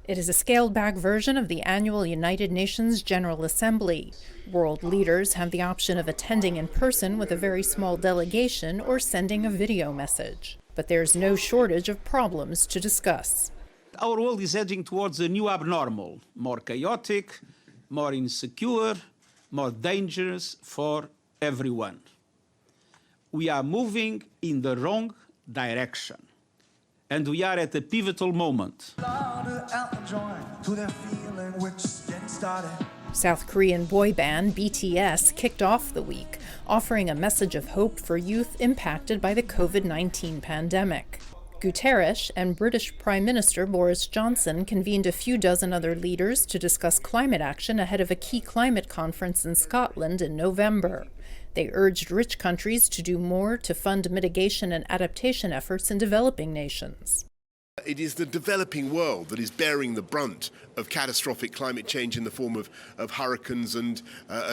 It is a scaled-back version of the annual United Nations General Assembly. World leaders have the option of attending in person with a very small delegation or sending a video message. But there's no shortage of problems to discuss. Our world is edging towards a new abnormal, more chaotic, more insecure, more dangerous for everyone. We are moving in the wrong direction. And we are at a pivotal moment. South Korean boy band BTS kicked off the week, offering a message of hope for youth impacted by the COVID-19 pandemic. Guterres and British Prime Minister Boris Johnson convened a few dozen other leaders to discuss climate action ahead of a key climate conference in Scotland in November. They urged rich countries to do more to fund mitigation and adaptation efforts in developing nations. It is the developing world that is bearing the brunt of catastrophic climate change in the form of hurricanes and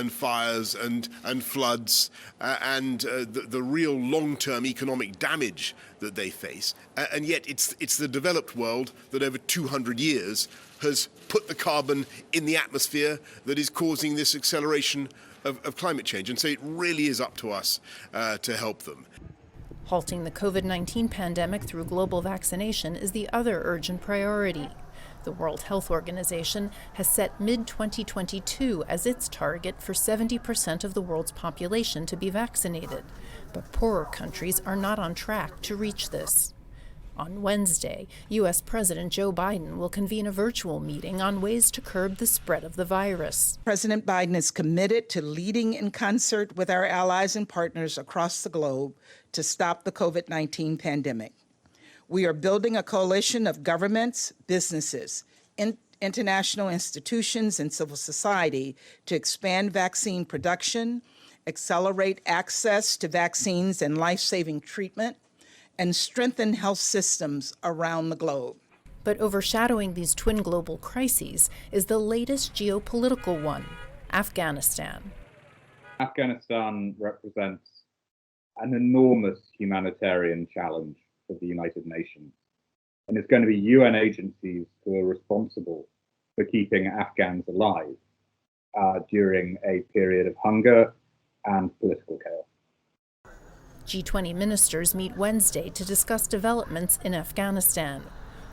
fires and floods and the real long-term economic damage that they face. And yet it's the developed world that over 200 years has put the carbon in the atmosphere that is causing this acceleration of climate change. And so it really is up to us to help them. Halting the COVID-19 pandemic through global vaccination is the other urgent priority. The World Health Organization has set mid-2022 as its target for 70% of the world's population to be vaccinated. But poorer countries are not on track to reach this. On Wednesday, U.S. President Joe Biden will convene a virtual meeting on ways to curb the spread of the virus. President Biden is committed to leading in concert with our allies and partners across the globe to stop the COVID-19 pandemic. We are building a coalition of governments, businesses, international institutions, and civil society to expand vaccine production, accelerate access to vaccines and life-saving treatment, and strengthen health systems around the globe. But overshadowing these twin global crises is the latest geopolitical one, Afghanistan. Afghanistan represents an enormous humanitarian challenge for the United Nations. And it's going to be UN agencies who are responsible for keeping Afghans alive during a period of hunger and political chaos. G20 ministers meet Wednesday to discuss developments in Afghanistan.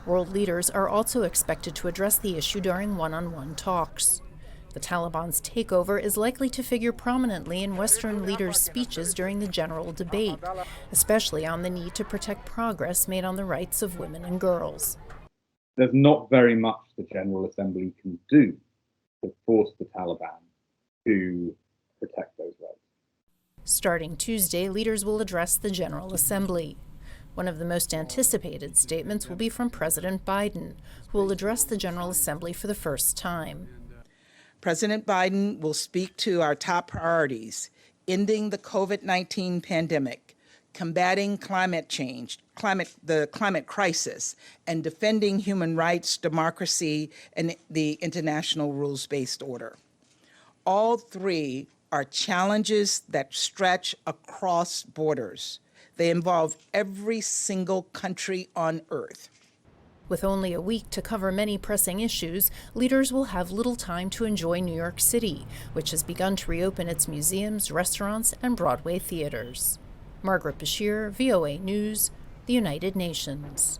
World leaders are also expected to address the issue during one-on-one talks. The Taliban's takeover is likely to figure prominently in Western leaders' speeches during the general debate, especially on the need to protect progress made on the rights of women and girls. There's not very much the General Assembly can do to force the Taliban to protect those rights. Starting Tuesday, leaders will address the General Assembly. One of the most anticipated statements will be from President Biden, who will address the General Assembly for the first time. President Biden will speak to our top priorities: ending the COVID-19 pandemic, combating climate change, the climate crisis, and defending human rights, democracy, and the international rules-based order. All three are challenges that stretch across borders. They involve every single country on Earth. With only a week to cover many pressing issues, leaders will have little time to enjoy New York City, which has begun to reopen its museums, restaurants, and Broadway theaters. Margaret Bashir, VOA News, the United Nations.